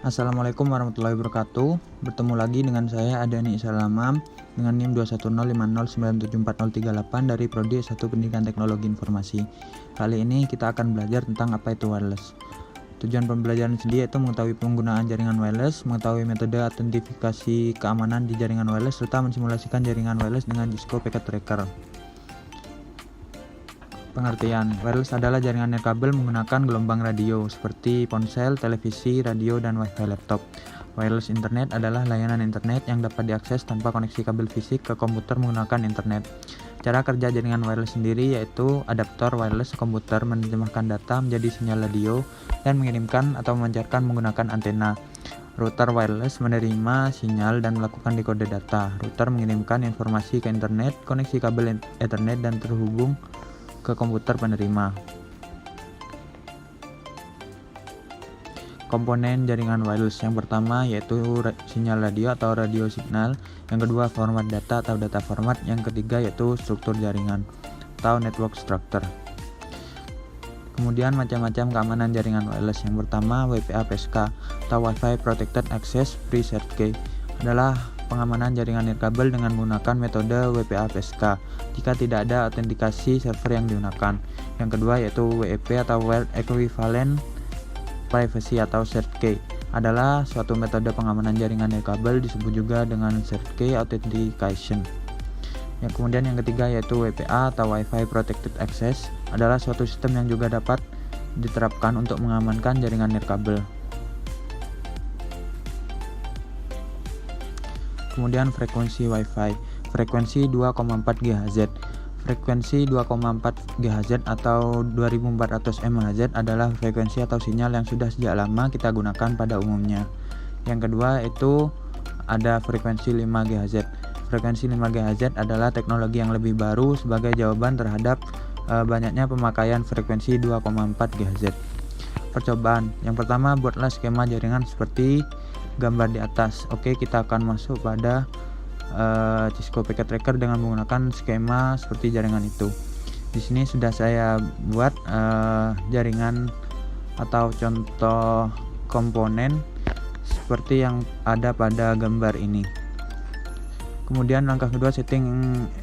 Assalamualaikum warahmatullahi wabarakatuh. Bertemu lagi dengan saya Adani Isalamam dengan NIM 21050974038 dari Prodi S1 Pendidikan Teknologi Informasi. Kali ini kita akan belajar tentang apa itu wireless. Tujuan pembelajaran sendiri yaitu mengetahui penggunaan jaringan wireless, mengetahui metode autentifikasi keamanan di jaringan wireless, serta mensimulasikan jaringan wireless dengan Cisco Packet Tracker. Pengertian, wireless adalah jaringan nirkabel menggunakan gelombang radio seperti ponsel, televisi, radio, dan wifi laptop. Wireless internet adalah layanan internet yang dapat diakses tanpa koneksi kabel fisik ke komputer menggunakan internet. Cara kerja jaringan wireless sendiri yaitu adaptor wireless komputer menerjemahkan data menjadi sinyal radio dan mengirimkan atau memancarkan menggunakan antena. Router wireless menerima sinyal dan melakukan dekode data. Router mengirimkan informasi ke internet, koneksi kabel Ethernet dan terhubung ke komputer penerima. Komponen jaringan wireless yang pertama yaitu sinyal radio atau radio signal, yang kedua format data atau data format, yang ketiga yaitu struktur jaringan atau network structure. Kemudian macam-macam keamanan jaringan wireless. Yang pertama WPA-PSK atau Wi-Fi Protected Access Preset Key adalah pengamanan jaringan nirkabel dengan menggunakan metode WPA-PSK jika tidak ada autentikasi server yang digunakan. Yang kedua yaitu WEP atau Word Equivalent Privacy atau Shared Key adalah suatu metode pengamanan jaringan nirkabel, disebut juga dengan Shared Key Authentication. Yang kemudian yang ketiga yaitu WPA atau Wi-Fi Protected Access adalah suatu sistem yang juga dapat diterapkan untuk mengamankan jaringan nirkabel. Kemudian frekuensi Wi-Fi, frekuensi 2,4 GHz. Frekuensi 2,4 GHz atau 2400 MHz adalah frekuensi atau sinyal yang sudah sejak lama kita gunakan pada umumnya. Yang kedua itu ada frekuensi 5 GHz. Frekuensi 5 GHz adalah teknologi yang lebih baru sebagai jawaban terhadap banyaknya pemakaian frekuensi 2,4 GHz. Percobaan, yang pertama buatlah skema jaringan seperti gambar di atas. Oke, kita akan masuk pada Cisco Packet Tracker dengan menggunakan skema seperti jaringan itu. Di sini sudah saya buat jaringan atau contoh komponen seperti yang ada pada gambar ini. Kemudian langkah kedua, setting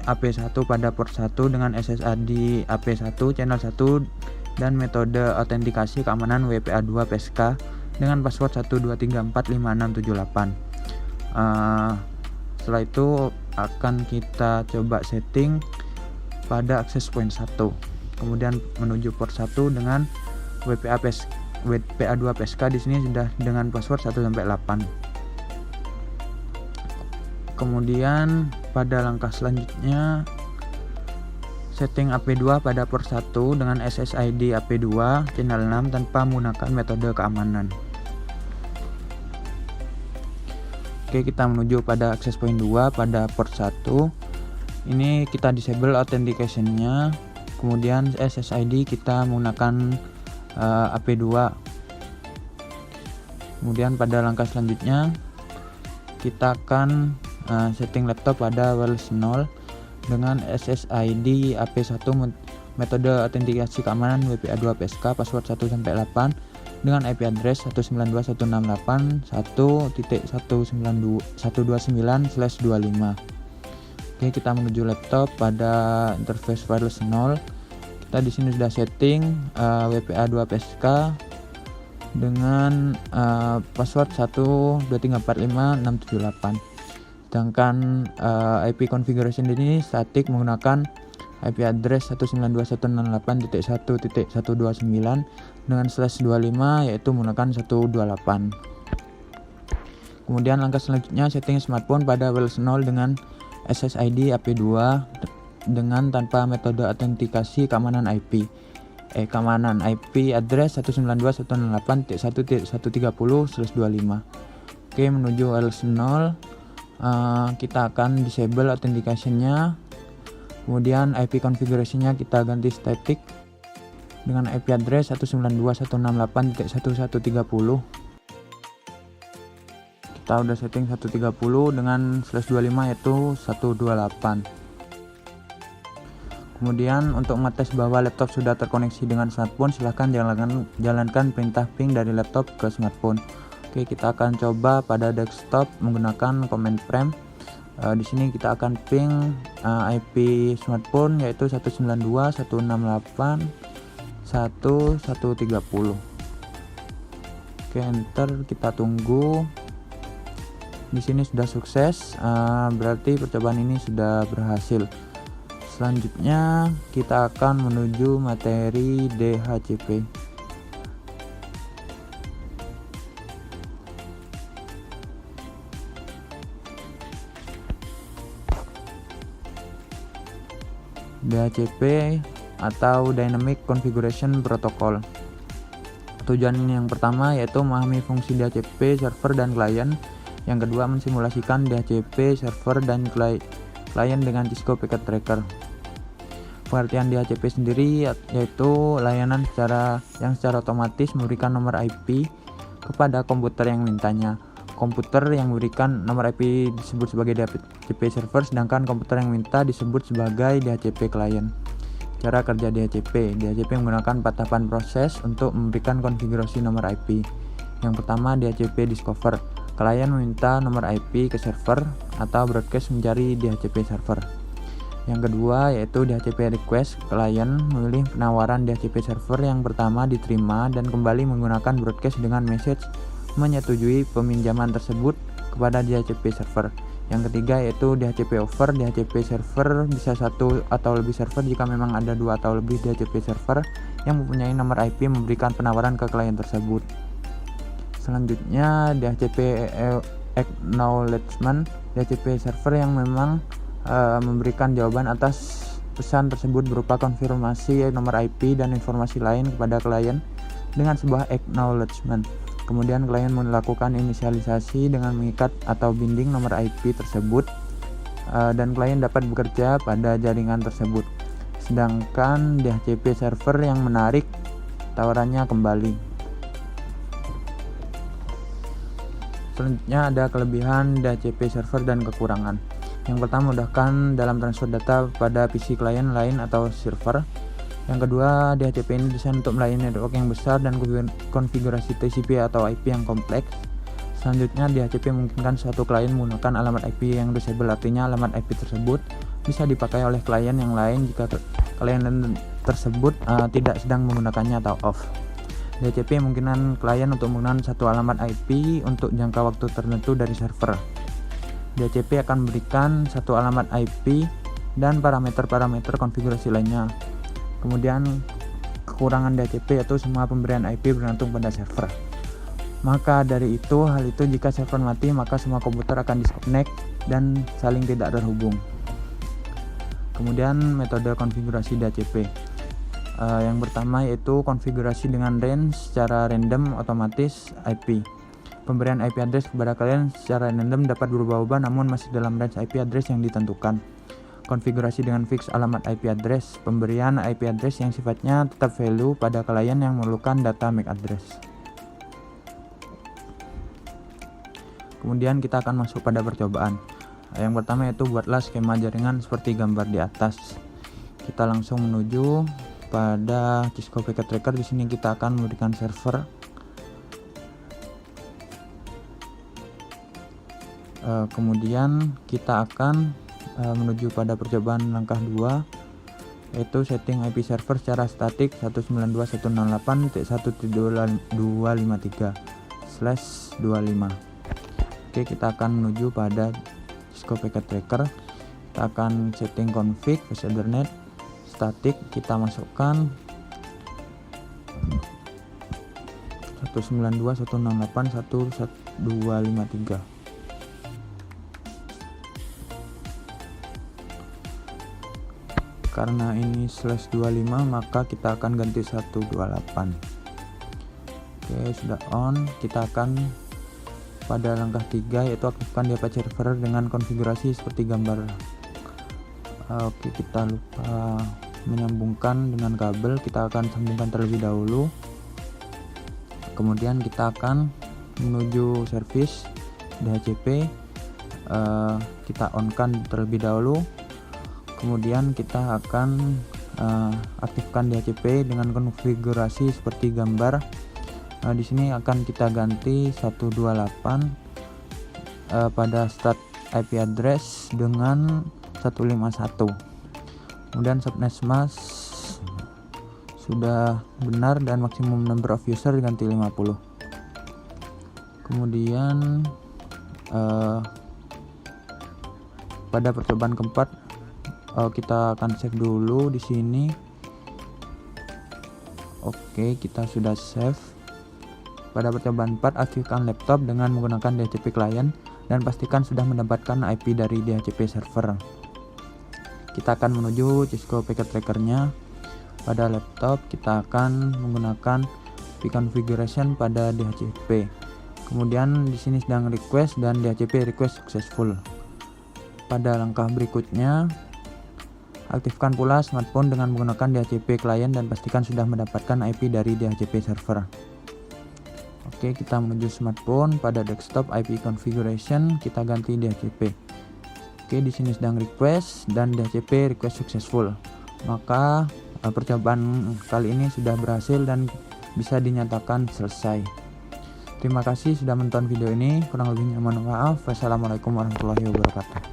AP1 pada port 1 dengan SSID AP1 channel 1 dan metode autentikasi keamanan WPA2 PSK dengan password 12345678. Setelah itu akan kita coba setting pada access point 1. Kemudian menuju port 1 dengan WPA2 PSK. Di sini sudah dengan password 1 sampai 8. Kemudian pada langkah selanjutnya setting AP2 pada port 1 dengan SSID AP2 channel 6 tanpa menggunakan metode keamanan. Oke, kita menuju pada access point 2 pada port 1. Ini kita disable authentication-nya. Kemudian SSID kita menggunakan AP2. Kemudian pada langkah selanjutnya kita akan setting laptop pada wireless 0 dengan SSID AP1 metode autentikasi keamanan WPA2 PSK password 1 sampai 8 dengan IP address 192.168.1.129/25. Oke, kita menuju laptop pada interface wireless 0. Kita di sini sudah setting WPA2 PSK dengan password 12345.678. Sedangkan IP configuration ini static menggunakan IP address 192.168.1.129 dengan /25 yaitu menggunakan 128. Kemudian langkah selanjutnya setting smartphone pada wireless 0 dengan SSID AP2 dengan tanpa metode autentikasi keamanan IP. Keamanan IP address 192.168.1.130/25. Oke, menuju wireless 0. Kita akan disable authentication-nya. Kemudian IP configuration-nya kita ganti static dengan IP address 192.168.1.130. Kita udah setting 130 dengan /25 yaitu 128. Kemudian untuk mengetes bahwa laptop sudah terkoneksi dengan smartphone, silahkan jalankan perintah ping dari laptop ke smartphone. Oke, kita akan coba pada desktop menggunakan command prompt. Di sini kita akan ping IP smartphone yaitu 192.168.1.130. Oke, enter, kita tunggu. Di sini sudah sukses, berarti percobaan ini sudah berhasil. Selanjutnya kita akan menuju materi DHCP. DHCP atau Dynamic Configuration Protocol. Tujuan yang pertama yaitu memahami fungsi DHCP server dan klien. Yang kedua, mensimulasikan DHCP server dan klien dengan Cisco Packet Tracker. Pengertian DHCP sendiri yaitu layanan yang secara otomatis memberikan nomor IP kepada komputer yang mintanya. Komputer yang memberikan nomor IP disebut sebagai DHCP server, sedangkan komputer yang minta disebut sebagai DHCP klien. Cara kerja DHCP menggunakan 4 tahapan proses untuk memberikan konfigurasi nomor IP. Yang pertama, DHCP discover. Klien meminta nomor IP ke server atau broadcast mencari DHCP server. Yang kedua yaitu DHCP request. Klien memilih penawaran DHCP server yang pertama diterima dan kembali menggunakan broadcast dengan message menyetujui peminjaman tersebut kepada DHCP server. Yang ketiga yaitu DHCP over. DHCP server bisa satu atau lebih server jika memang ada 2 atau lebih DHCP server yang mempunyai nomor IP memberikan penawaran ke klien tersebut. Selanjutnya DHCP acknowledgement. DHCP server yang memang memberikan jawaban atas pesan tersebut berupa konfirmasi nomor IP dan informasi lain kepada klien dengan sebuah acknowledgement. Kemudian klien melakukan inisialisasi dengan mengikat atau binding nomor IP tersebut dan klien dapat bekerja pada jaringan tersebut. Sedangkan DHCP server yang menarik tawarannya kembali. Selanjutnya ada kelebihan DHCP server dan kekurangan. Yang pertama, mudahkan dalam transfer data pada PC klien lain atau server. Yang kedua, DHCP ini desain untuk melayani network yang besar dan konfigurasi TCP atau IP yang kompleks. Selanjutnya, DHCP memungkinkan suatu klien menggunakan alamat IP yang disable, artinya alamat IP tersebut bisa dipakai oleh klien yang lain jika klien tersebut tidak sedang menggunakannya atau off. DHCP memungkinkan klien untuk menggunakan satu alamat IP untuk jangka waktu tertentu dari server. DHCP akan memberikan satu alamat IP dan parameter-parameter konfigurasi lainnya. Kemudian kekurangan DHCP yaitu semua pemberian IP bergantung pada server. Maka dari itu, hal itu jika server mati maka semua komputer akan disconnect dan saling tidak terhubung. Kemudian metode konfigurasi DHCP. Yang pertama yaitu konfigurasi dengan range secara random otomatis IP. Pemberian IP address kepada klien secara random dapat berubah-ubah namun masih dalam range IP address yang ditentukan. Konfigurasi dengan fix alamat IP address. Pemberian IP address yang sifatnya tetap value pada klien yang memerlukan data MAC address. Kemudian kita akan masuk pada percobaan. Yang pertama yaitu buatlah skema jaringan seperti gambar di atas. Kita langsung menuju pada Cisco Packet Tracker. Di sini kita akan memberikan server. Kemudian kita akan menuju pada percobaan langkah 2 yaitu setting IP server secara statik 192.168.1253/25. Oke, kita akan menuju pada Cisco Packet Tracker. Kita akan setting config host Ethernet statik, kita masukkan 192.168.1.1253. Karena ini /25 maka kita akan ganti 128. Oke, sudah on. Kita akan pada langkah 3 yaitu aktifkan DHCP server dengan konfigurasi seperti gambar. Oke, kita lupa menyambungkan dengan kabel. Kita akan sambungkan terlebih dahulu. Kemudian kita akan menuju service DHCP. Kita on kan terlebih dahulu. Kemudian kita akan aktifkan DHCP dengan konfigurasi seperti gambar. Di sini akan kita ganti 128 pada start IP address dengan 151. Kemudian subnet mask sudah benar dan maksimum number of user diganti 50. Kemudian pada percobaan keempat kita akan save dulu di sini. Oke, kita sudah save. Pada percobaan 4, aktifkan laptop dengan menggunakan DHCP client dan pastikan sudah mendapatkan IP dari DHCP server. Kita akan menuju Cisco Packet Tracker-nya. Pada laptop kita akan menggunakan configuration pada DHCP. Kemudian di sini sedang request dan DHCP request successful. Pada langkah berikutnya, aktifkan pula smartphone dengan menggunakan DHCP client dan pastikan sudah mendapatkan IP dari DHCP server. Oke, kita menuju smartphone. Pada desktop IP configuration kita ganti DHCP. Oke, di sini sedang request dan DHCP request successful. Maka percobaan kali ini sudah berhasil dan bisa dinyatakan selesai. Terima kasih sudah menonton video ini. Kurang lebihnya mohon maaf. Wassalamualaikum warahmatullahi wabarakatuh.